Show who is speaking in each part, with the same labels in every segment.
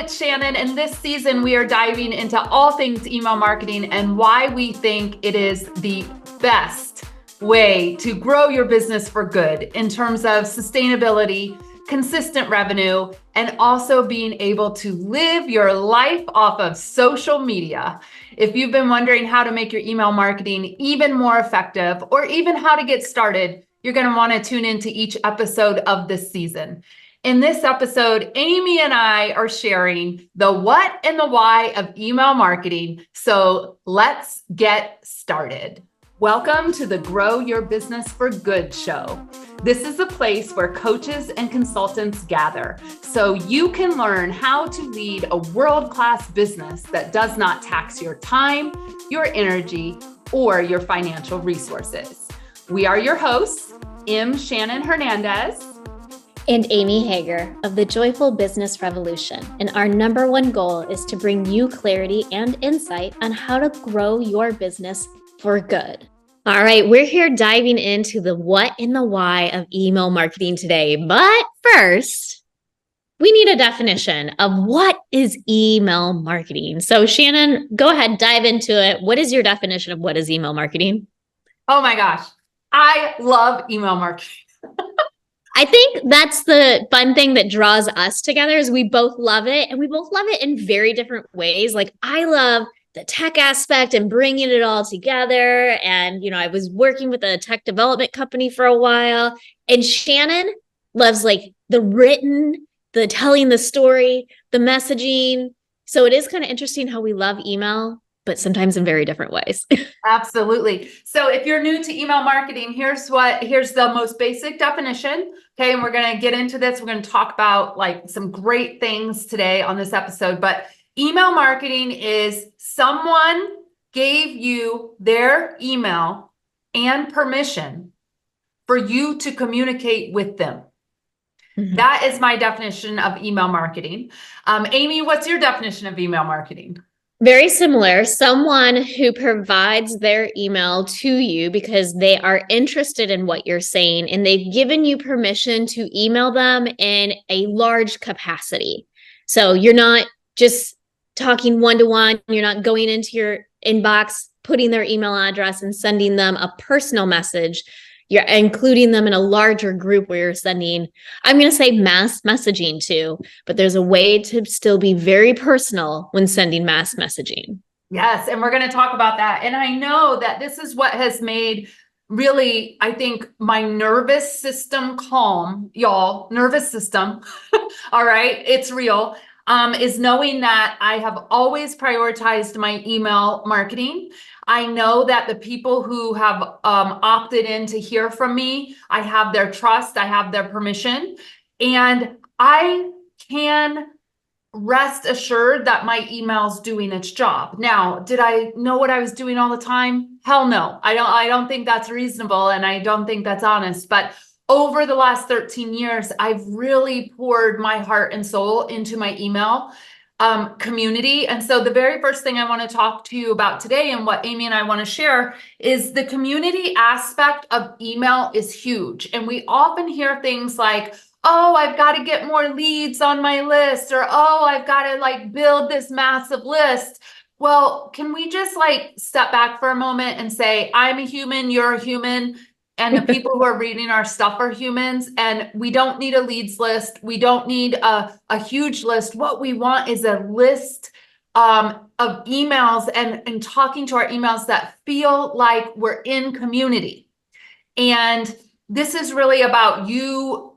Speaker 1: it's Shannon, and this season we are diving into all things email marketing and why we think it is the best way to grow your business for good in terms of sustainability, consistent revenue, and also being able to live your life off of social media. If you've been wondering how to make your email marketing even more effective, or even how to get started, you're going to want to tune into each episode of this season. In this episode, Amy and I are sharing the what and the why of email marketing. So let's get started. Welcome to the Grow Your Business for Good show. This is a place where coaches and consultants gather so you can learn how to lead a world-class business that does not tax your time, your energy, or your financial resources. We are your hosts, Shannon Hernandez
Speaker 2: and Amy Hager of the Joyful Business Revolution. And our number one goal is to bring you clarity and insight on how to grow your business for good. All right, we're here diving into the what and the why of email marketing today. But first, we need a definition of what is email marketing. So Shannon, go ahead, dive into it. What is your definition of what is email marketing?
Speaker 1: Oh my gosh, I love email marketing.
Speaker 2: I think that's the fun thing that draws us together is we both love it, and we both love it in very different ways. Like I love the tech aspect and bringing it all together. And, I was working with a tech development company for a while, and Shannon loves like the written, the telling the story, the messaging. So it is kind of interesting how we love email, but sometimes in very different ways.
Speaker 1: Absolutely. So if you're new to email marketing, here's the most basic definition. Okay. And we're going to get into this. We're going to talk about like some great things today on this episode, but email marketing is someone gave you their email and permission for you to communicate with them. Mm-hmm. That is my definition of email marketing. Amy, what's your definition of email marketing?
Speaker 2: Very similar. Someone who provides their email to you because they are interested in what you're saying, and they've given you permission to email them in a large capacity. So you're not just talking one-to-one. You're not going into your inbox, putting their email address and sending them a personal message. You're including them in a larger group where you're sending, I'm going to say mass messaging too, but there's a way to still be very personal when sending mass messaging.
Speaker 1: Yes. And we're going to talk about that. And I know that this is what has made really, I think, my nervous system calm, y'all, nervous system. All right. It's real. Is knowing that I have always prioritized my email marketing. I know that the people who have opted in to hear from me, I have their trust, I have their permission, and I can rest assured that my email's doing its job. Now, did I know what I was doing all the time? Hell no. I don't think that's reasonable, and I don't think that's honest. But over the last 13 years, I've really poured my heart and soul into my email community. And so the very first thing I want to talk to you about today, and what Amy and I want to share, is the community aspect of email is huge. And we often hear things like, oh, I've got to get more leads on my list, or, oh, I've got to like build this massive list. Well, can we just like step back for a moment and say, I'm a human, you're a human, and the people who are reading our stuff are humans, and we don't need a leads list. We don't need a huge list. What we want is a list of emails and talking to our emails that feel like we're in community. And this is really about you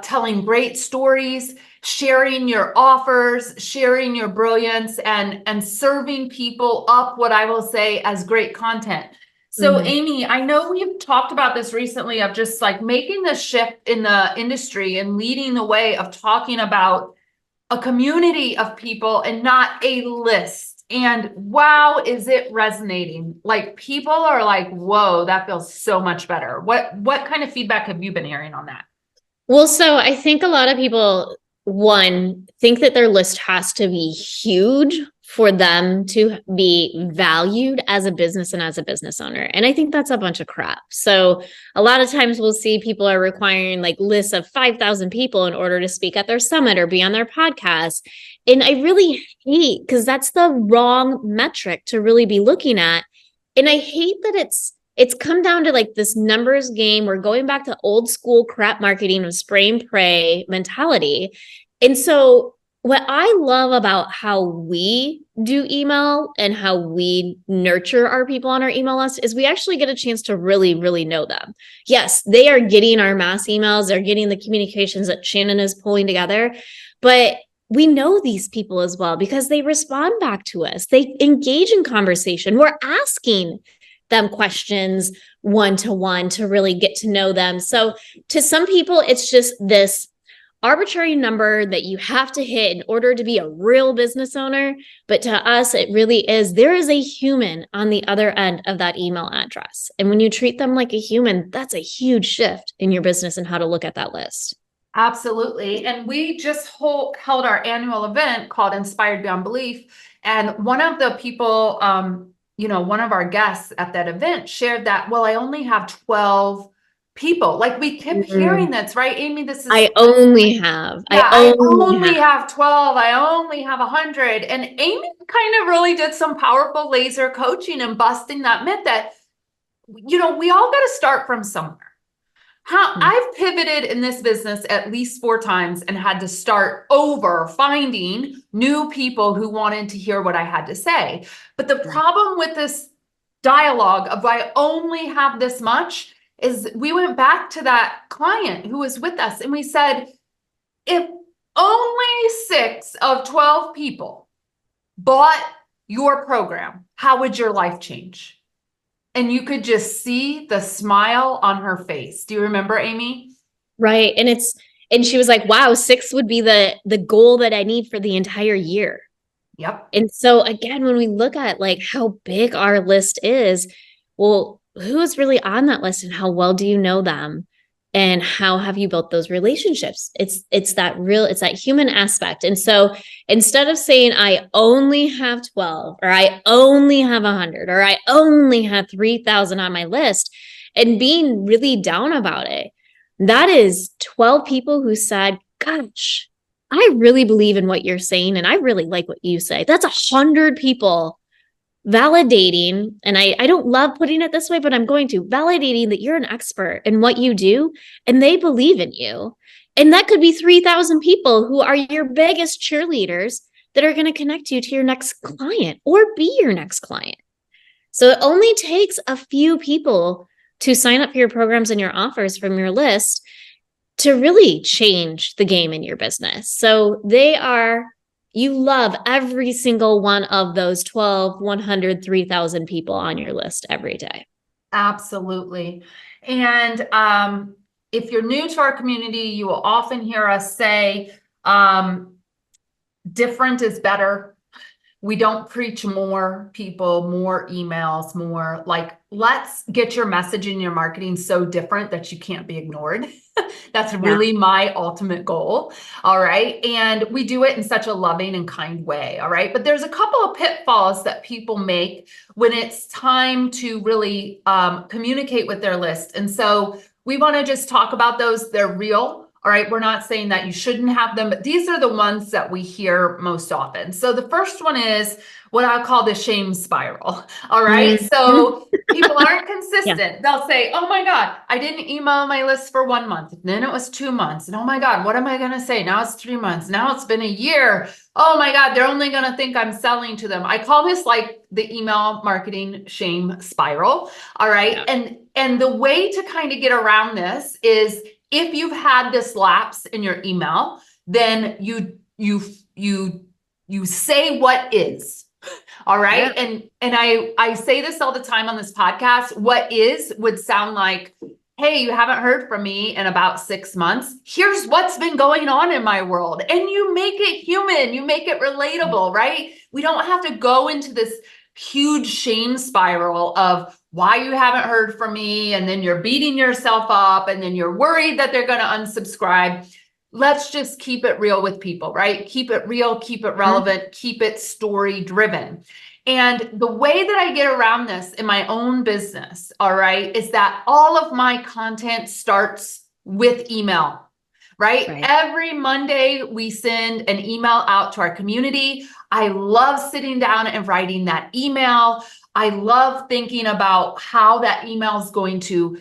Speaker 1: telling great stories, sharing your offers, sharing your brilliance, and serving people up what I will say as great content. So Amy, I know we've talked about this recently of just like making the shift in the industry and leading the way of talking about a community of people and not a list. And wow, is it resonating? Like people are like, whoa, that feels so much better. What kind of feedback have you been hearing on that?
Speaker 2: Well, so I think a lot of people, one, think that their list has to be huge for them to be valued as a business and as a business owner. And I think that's a bunch of crap. So a lot of times we'll see people are requiring like lists of 5,000 people in order to speak at their summit or be on their podcast. And I really hate, because that's the wrong metric to really be looking at. And I hate that it's come down to like this numbers game. We're going back to old school crap marketing of spray and pray mentality. And so what I love about how we do email and how we nurture our people on our email list is we actually get a chance to really, really know them. Yes, they are getting our mass emails, they're getting the communications that Shannon is pulling together, but we know these people as well because they respond back to us. They engage in conversation. We're asking them questions one-to-one to really get to know them. So to some people, it's just this arbitrary number that you have to hit in order to be a real business owner. But to us, it really is, there is a human on the other end of that email address. And when you treat them like a human, that's a huge shift in your business and how to look at that list.
Speaker 1: Absolutely. And we just held our annual event called Inspired Beyond Belief. And one of the people, one of our guests at that event shared that, well, I only have 12 people. Like we kept hearing this, right, Amy? This is
Speaker 2: I only have
Speaker 1: 12. I only have 100. And Amy kind of really did some powerful laser coaching and busting that myth that, we all got to start from somewhere. I've pivoted in this business at least 4 times and had to start over finding new people who wanted to hear what I had to say. But the problem with this dialogue of I only have this much is we went back to that client who was with us and we said, if only 6 of 12 people bought your program, how would your life change? And you could just see the smile on her face. Do you remember, Amy?
Speaker 2: Right. And she was like, wow, 6 would be the goal that I need for the entire year.
Speaker 1: Yep.
Speaker 2: And so again, when we look at like how big our list is, well, who is really on that list and how well do you know them? And how have you built those relationships? It's that human aspect. And so instead of saying I only have 12 or I only have 100 or I only have 3,000 on my list and being really down about it, that is 12 people who said, gosh, I really believe in what you're saying and I really like what you say. That's 100 people validating, and I don't love putting it this way, but I'm going to, validating that you're an expert in what you do and they believe in you. And that could be 3,000 people who are your biggest cheerleaders that are going to connect you to your next client or be your next client. So it only takes a few people to sign up for your programs and your offers from your list to really change the game in your business. So you love every single one of those 12, 100, 3,000 people on your list every day.
Speaker 1: Absolutely. And if you're new to our community, you will often hear us say, different is better. We don't preach more people, more emails, more like, let's get your message and your marketing so different that you can't be ignored. That's really my ultimate goal. All right. And we do it in such a loving and kind way. All right. But there's a couple of pitfalls that people make when it's time to really communicate with their list. And so we want to just talk about those. They're real. All right. We're not saying that you shouldn't have them, but these are the ones that we hear most often. So the first one is what I call the shame spiral. All right. So people aren't consistent. They'll say, oh my God, I didn't email my list for 1 month. Then it was 2 months. And oh my God, what am I going to say? Now it's 3 months. Now it's been a year. Oh my God, they're only going to think I'm selling to them. I call this like the email marketing shame spiral. All right. And the way to kind of get around this is, if you've had this lapse in your email, then you say what is. All right. And I say this all the time on this podcast. What is would sound like, hey, you haven't heard from me in about 6 months. Here's what's been going on in my world. And you make it human, you make it relatable, right? We don't have to go into this huge shame spiral of why you haven't heard from me. And then you're beating yourself up and then you're worried that they're going to unsubscribe. let's just keep it real with people, right? Keep it real, keep it relevant, keep it story driven. And the way that I get around this in my own business, all right, is that all of my content starts with email, right?
Speaker 2: Right.
Speaker 1: Every Monday, we send an email out to our community. I love sitting down and writing that email. I love thinking about how that email is going to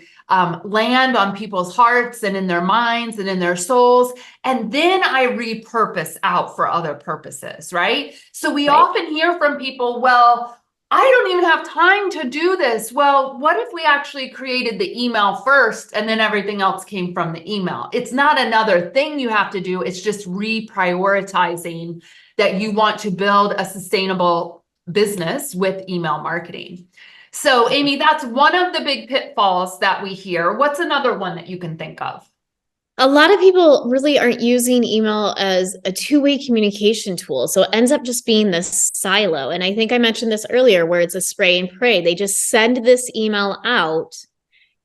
Speaker 1: land on people's hearts and in their minds and in their souls. And then I repurpose out for other purposes, right? So we
Speaker 2: Right.
Speaker 1: often hear from people, well, I don't even have time to do this. Well, what if we actually created the email first and then everything else came from the email? It's not another thing you have to do. It's just reprioritizing that you want to build a sustainable business with email marketing. So, Amy, that's one of the big pitfalls that we hear. What's another one that you can think of?
Speaker 2: A lot of people really aren't using email as a two-way communication tool. So it ends up just being this silo. And I think I mentioned this earlier where it's a spray and pray. They just send this email out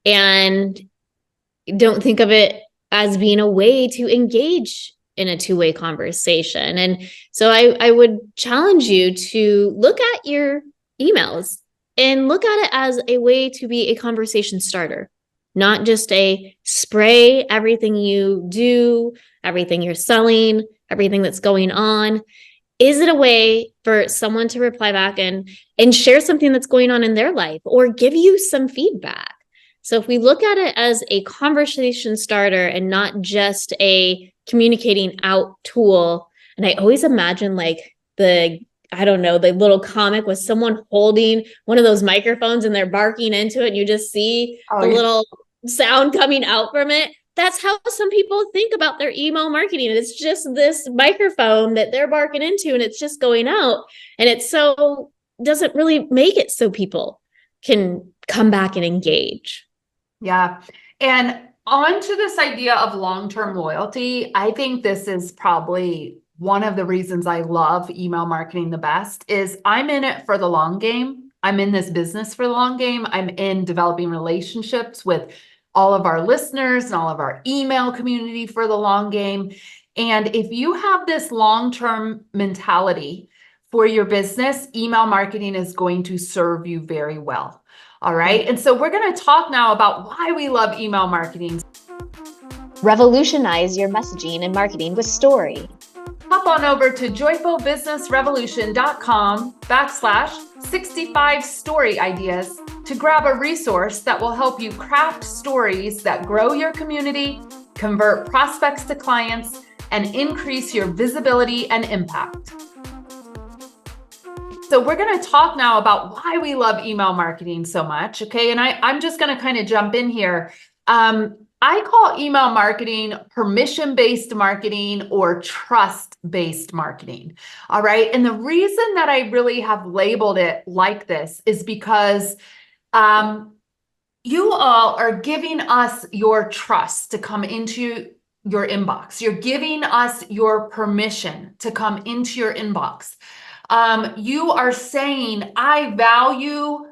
Speaker 2: and don't think of it as being a way to engage in a two-way conversation. And so I would challenge you to look at your emails and look at it as a way to be a conversation starter, not just a spray everything you do, everything you're selling, everything that's going on. Is it a way for someone to reply back and share something that's going on in their life or give you some feedback? So if we look at it as a conversation starter and not just a communicating out tool, and I always imagine like I don't know, the little comic with someone holding one of those microphones and they're barking into it and you just see the little sound coming out from it. That's how some people think about their email marketing. It's just this microphone that they're barking into and it's just going out. And it so doesn't really make it so people can come back and engage.
Speaker 1: Yeah. And on to this idea of long-term loyalty, I think this is probably one of the reasons I love email marketing the best is I'm in it for the long game. I'm in this business for the long game. I'm in developing relationships with all of our listeners and all of our email community for the long game. And if you have this long-term mentality for your business, email marketing is going to serve you very well. All right. And so we're going to talk now about why we love email marketing.
Speaker 2: Revolutionize your messaging and marketing with story.
Speaker 1: Hop on over to joyfulbusinessrevolution.com/65 story ideas to grab a resource that will help you craft stories that grow your community, convert prospects to clients, and increase your visibility and impact. So we're going to talk now about why we love email marketing so much. Okay. And I'm just going to kind of jump in here. I call email marketing permission-based marketing or trust-based marketing. All right. And the reason that I really have labeled it like this is because you all are giving us your trust to come into your inbox. You're giving us your permission to come into your inbox. You are saying, I value,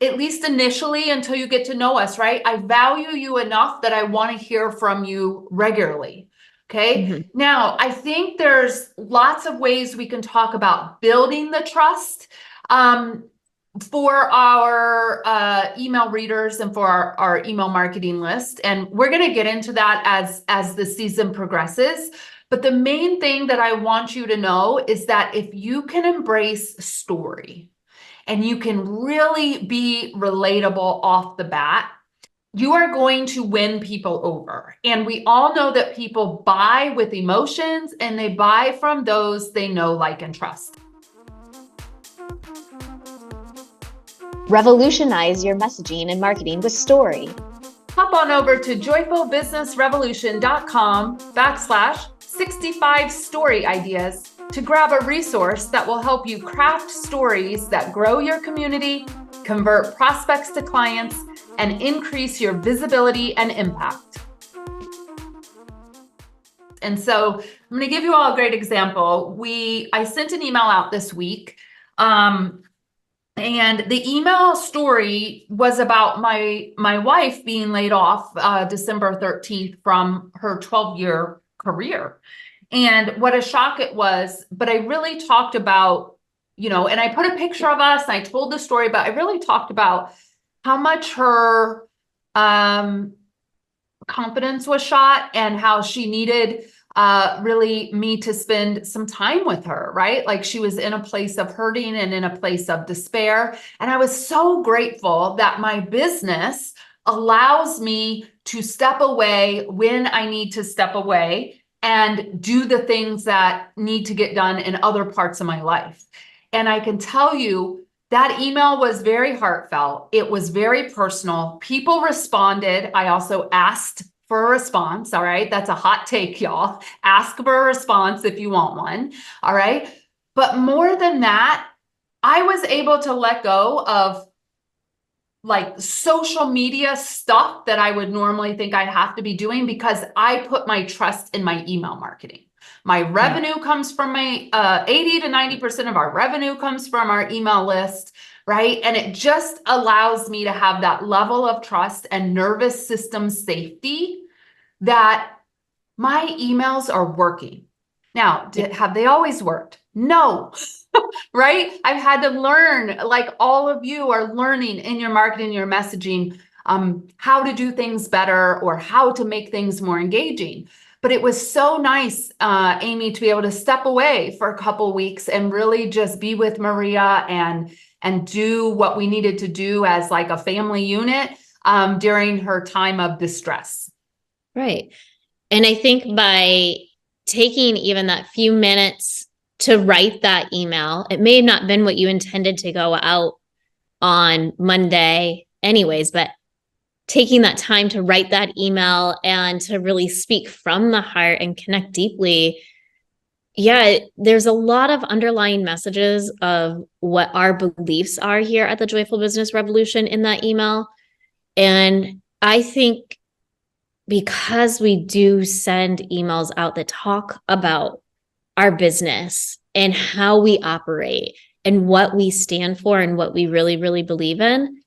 Speaker 1: at least initially until you get to know us, right? I value you enough that I want to hear from you regularly. Okay. Mm-hmm. Now, I think there's lots of ways we can talk about building the trust for our email readers and for our email marketing list. And we're going to get into that as the season progresses. But the main thing that I want you to know is that if you can embrace story and you can really be relatable off the bat, you are going to win people over. And we all know that people buy with emotions and they buy from those they know, like, and trust.
Speaker 2: Revolutionize your messaging and marketing with story.
Speaker 1: Hop on over to joyfulbusinessrevolution.com/65 story ideas to grab a resource that will help you craft stories that grow your community, convert prospects to clients, and increase your visibility and impact. And so I'm going to give you all a great example. I sent an email out this week. And the email story was about my wife being laid off December 13th from her 12-year career. And what a shock it was, but I really talked about, and I put a picture of us and I told the story, but I really talked about how much her confidence was shot and how she needed really me to spend some time with her, right? Like she was in a place of hurting and in a place of despair. And I was so grateful that my business allows me to step away when I need to step away and do the things that need to get done in other parts of my life. And I can tell you, that email was very heartfelt. It was very personal. People responded. I also asked for a response. All right. That's a hot take, y'all. Ask for a response if you want one. All right. But more than that, I was able to let go of like social media stuff that I would normally think I'd have to be doing because I put my trust in my email marketing. My revenue comes from my 80 to 90% of our revenue comes from our email list, right? And it just allows me to have that level of trust and nervous system safety that my emails are working. Now, have they always worked? No. Right? I've had to learn, like all of you are learning in your marketing, your messaging, how to do things better or how to make things more engaging. But it was so nice, Amy, to be able to step away for a couple weeks and really just be with Maria and do what we needed to do as like a family unit during her time of distress.
Speaker 2: Right. And I think by taking even that few minutes to write that email, it may have not been what you intended to go out on Monday anyways, but taking that time to write that email and to really speak from the heart and connect deeply. Yeah, there's a lot of underlying messages of what our beliefs are here at the Joyful Business Revolution in that email. And I think because we do send emails out that talk about our business and how we operate and what we stand for and what we really, really believe in,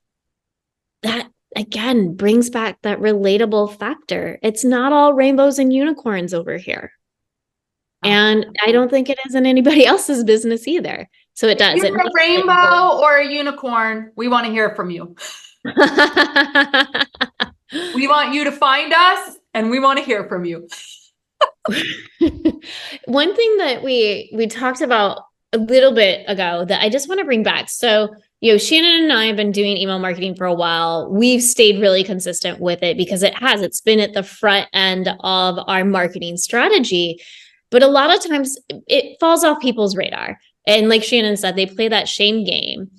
Speaker 2: that again brings back that relatable factor. It's not all rainbows and unicorns over here. And I don't think it is in anybody else's business either. So it does.
Speaker 1: If you're a rainbow or a unicorn, we want to hear from you. We want you to find us and we want to hear from you.
Speaker 2: One thing that we talked about a little bit ago that I just want to bring back. So, Shannon and I have been doing email marketing for a while. We've stayed really consistent with it because it's been at the front end of our marketing strategy. But a lot of times it falls off people's radar. And like Shannon said, they play that shame game.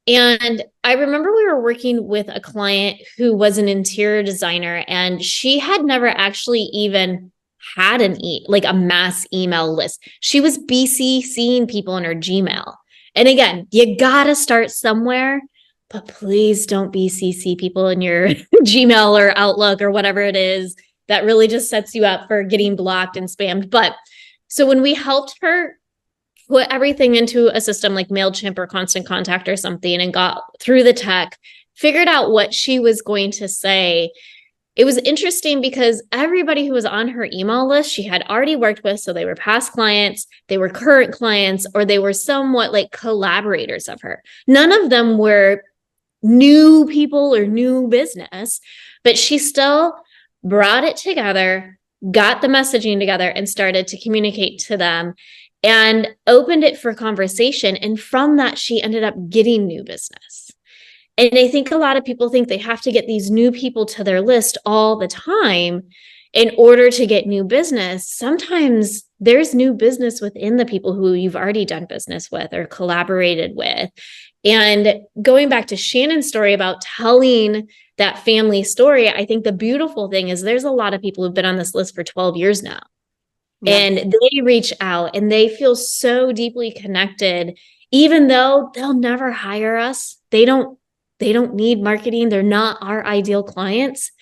Speaker 2: And I remember we were working with a client who was an interior designer, and she had never actually even had a mass email list. She was BCCing people in her Gmail. And again, you gotta start somewhere, but please don't BCC people in your Gmail or Outlook or whatever it is. That really just sets you up for getting blocked and spammed. But so when we helped her put everything into a system like MailChimp or Constant Contact or something and got through the tech, figured out what she was going to say, it was interesting because everybody who was on her email list, she had already worked with. So they were past clients, they were current clients, or they were somewhat like collaborators of her. None of them were new people or new business, but she still brought it together, got the messaging together, and started to communicate to them and opened it for conversation. And from that, she ended up getting new business. And I think a lot of people think they have to get these new people to their list all the time in order to get new business. Sometimes there's new business within the people who you've already done business with or collaborated with. And going back to Shannon's story about telling that family story, I think the beautiful thing is there's a lot of people who've been on this list for 12 years now. Yes. And they reach out and they feel so deeply connected, even though they'll never hire us. They don't need marketing. They're not our ideal clients,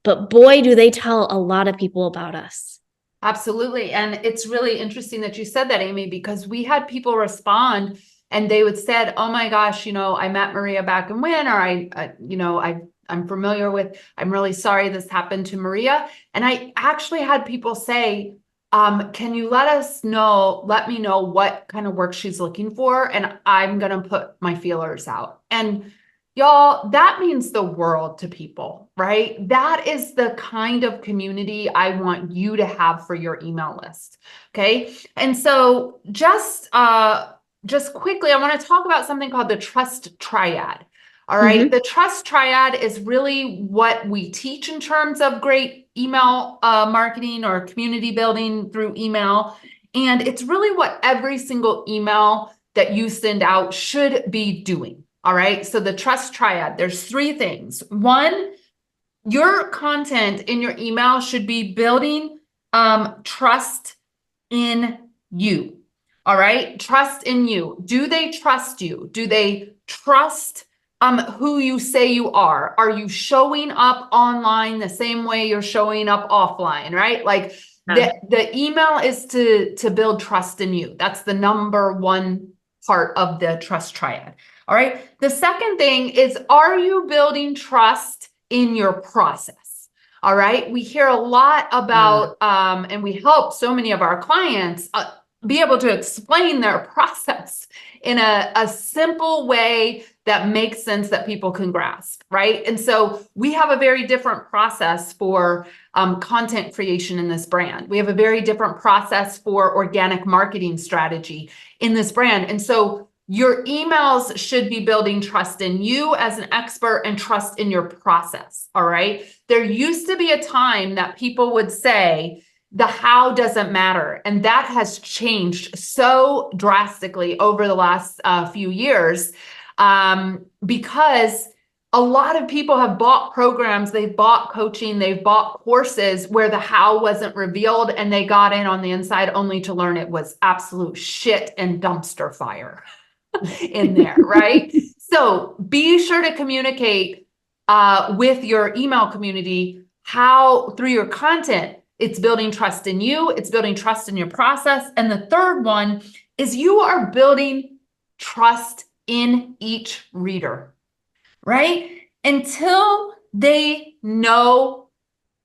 Speaker 2: but boy, do they tell a lot of people about us.
Speaker 1: Absolutely. And it's really interesting that you said that, Amy, because we had people respond and they would said, oh my gosh, I met Maria back in when, or I'm familiar with, I'm really sorry this happened to Maria. And I actually had people say, Can you let me know what kind of work she's looking for? And I'm going to put my feelers out. And y'all, that means the world to people, right? That is the kind of community I want you to have for your email list. Okay. And so just quickly, I want to talk about something called the trust triad. All right. The trust triad is really what we teach in terms of great email marketing or community building through email. And it's really what every single email that you send out should be doing. All right. So the trust triad, there's three things. One, your content in your email should be building trust in you. All right. Trust in you. Do they trust you? Do they trust who you say you are? Are you showing up online the same way you're showing up offline, right? Like the email is to build trust in you. That's the number one part of the trust triad. All right. The second thing is, are you building trust in your process? All right. We hear a lot about, and we help so many of our clients be able to explain their process in a simple way that makes sense that people can grasp, right? And so we have a very different process for content creation in this brand. We have a very different process for organic marketing strategy in this brand. And so your emails should be building trust in you as an expert and trust in your process, all right? There used to be a time that people would say, the how doesn't matter. And that has changed so drastically over the last few years because a lot of people have bought programs, they've bought coaching, they've bought courses where the how wasn't revealed and they got in on the inside only to learn it was absolute shit and dumpster fire in there, right? So be sure to communicate with your email community how through your content. It's building trust in you. It's building trust in your process. And the third one is you are building trust in each reader, right? Until they know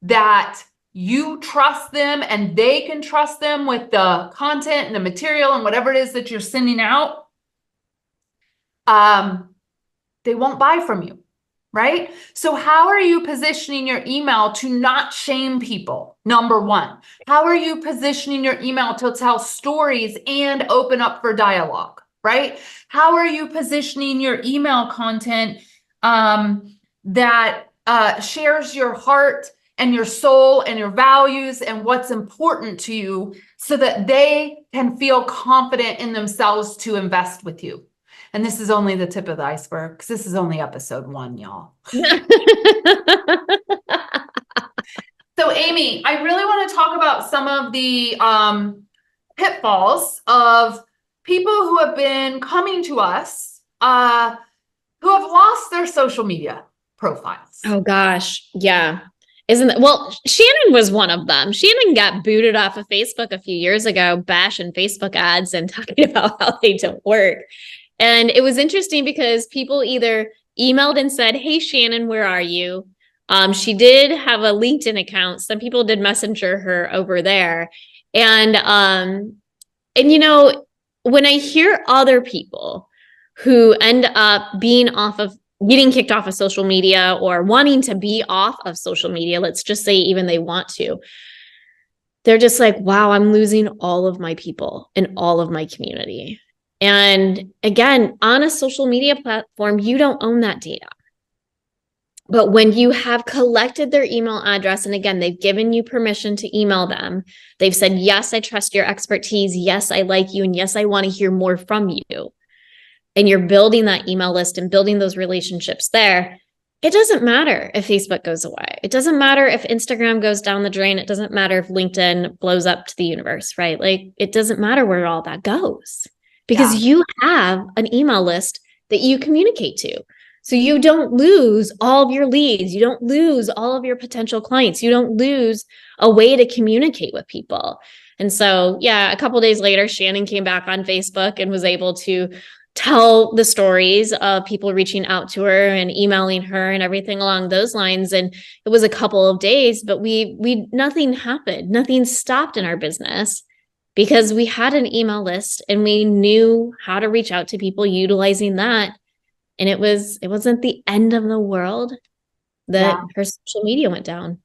Speaker 1: that you trust them and they can trust them with the content and the material and whatever it is that you're sending out, they won't buy from you. Right? So how are you positioning your email to not shame people? Number one, how are you positioning your email to tell stories and open up for dialogue? Right? How are you positioning your email content that shares your heart and your soul and your values and what's important to you so that they can feel confident in themselves to invest with you? And this is only the tip of the iceberg because this is only episode 1, y'all. So Amy, I really want to talk about some of the pitfalls of people who have been coming to us who have lost their social media profiles.
Speaker 2: Oh gosh. Yeah. Well, Shannon was one of them. Shannon got booted off of Facebook a few years ago, bashing Facebook ads and talking about how they don't work. And it was interesting because people either emailed and said, "Hey, Shannon, where are you?" She did have a LinkedIn account. Some people did messenger her over there. And you know, when I hear other people who end up getting kicked off of social media or wanting to be off of social media, let's just say even they want to, they're just like, wow, I'm losing all of my people and all of my community. And again, on a social media platform, you don't own that data. But when you have collected their email address, and again, they've given you permission to email them, they've said, yes, I trust your expertise. Yes, I like you. And yes, I want to hear more from you. And you're building that email list and building those relationships there. It doesn't matter if Facebook goes away. It doesn't matter if Instagram goes down the drain. It doesn't matter if LinkedIn blows up to the universe, right? Like, it doesn't matter where all that goes. Because you have an email list that you communicate to. So you don't lose all of your leads. You don't lose all of your potential clients. You don't lose a way to communicate with people. And so, yeah, a couple of days later, Shannon came back on Facebook and was able to tell the stories of people reaching out to her and emailing her and everything along those lines. And it was a couple of days, but we nothing happened. Nothing stopped in our business because we had an email list and we knew how to reach out to people utilizing that. And it wasn't the end of the world that
Speaker 1: Yeah.
Speaker 2: her social media went down.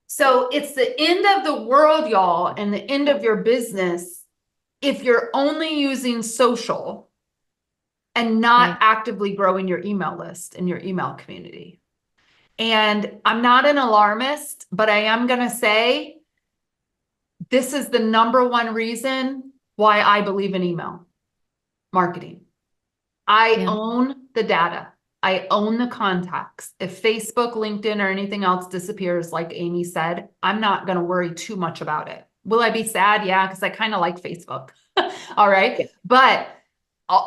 Speaker 1: So it's the end of the world, y'all, and the end of your business if you're only using social and not
Speaker 2: Right.
Speaker 1: actively growing your email list and your email community. And I'm not an alarmist, but I am going to say this is the number one reason why I believe in email marketing. I
Speaker 2: Yeah.
Speaker 1: own the data. I own the contacts. If Facebook, LinkedIn, or anything else disappears, like Amy said, I'm not going to worry too much about it. Will I be sad? Yeah, because I kind of like Facebook. All right.
Speaker 2: Yeah.
Speaker 1: But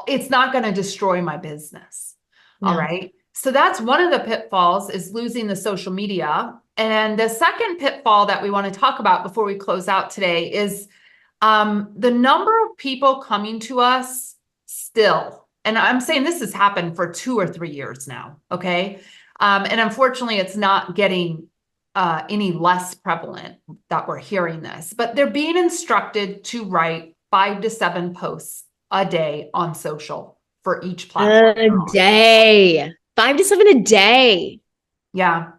Speaker 1: it's not going to destroy my business. All
Speaker 2: No.
Speaker 1: right. So that's one of the pitfalls, is losing the social media. And the second pitfall that we want to talk about before we close out today is the number of people coming to us still. And I'm saying this has happened for 2 or 3 years now. Okay. And unfortunately, it's not getting any less prevalent that we're hearing this, but they're being instructed to write 5 to 7 posts a day on social for each platform.
Speaker 2: A day. 5 to 7 a day.
Speaker 1: Yeah.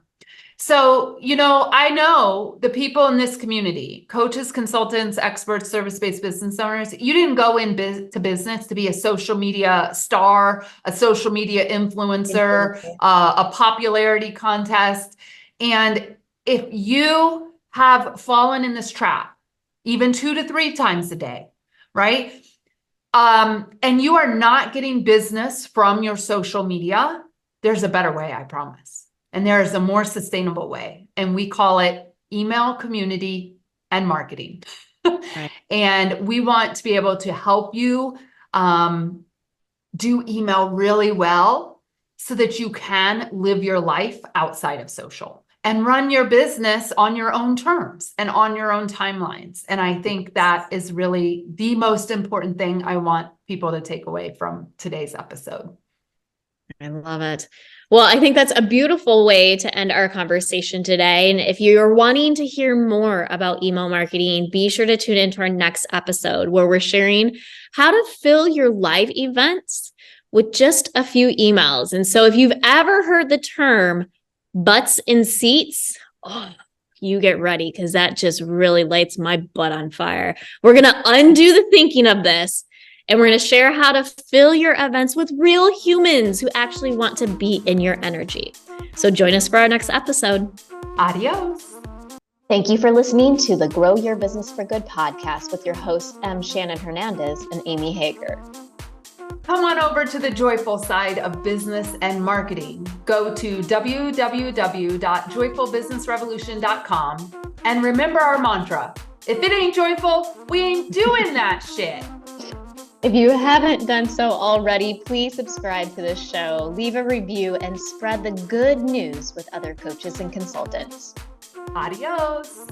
Speaker 1: So, I know the people in this community, coaches, consultants, experts, service-based business owners, you didn't go in to business to be a social media star, a social media influencer, a popularity contest. And if you have fallen in this trap, even 2 to 3 times a day, right? And you are not getting business from your social media, there's a better way, I promise. And there is a more sustainable way. And we call it email, community, and marketing.
Speaker 2: Right.
Speaker 1: And we want to be able to help you do email really well so that you can live your life outside of social and run your business on your own terms and on your own timelines. And I think that is really the most important thing I want people to take away from today's episode.
Speaker 2: I love it. Well, I think that's a beautiful way to end our conversation today. And if you're wanting to hear more about email marketing, be sure to tune into our next episode where we're sharing how to fill your live events with just a few emails. And so if you've ever heard the term butts in seats, oh, you get ready because that just really lights my butt on fire. We're going to undo the thinking of this. And we're going to share how to fill your events with real humans who actually want to be in your energy. So join us for our next episode.
Speaker 1: Adios.
Speaker 2: Thank you for listening to the Grow Your Business for Good podcast with your hosts, M. Shannon Hernandez and Amy Hager.
Speaker 1: Come on over to the joyful side of business and marketing. Go to www.joyfulbusinessrevolution.com and remember our mantra: if it ain't joyful, we ain't doing that shit.
Speaker 2: If you haven't done so already, please subscribe to this show, leave a review, and spread the good news with other coaches and consultants.
Speaker 1: Adios.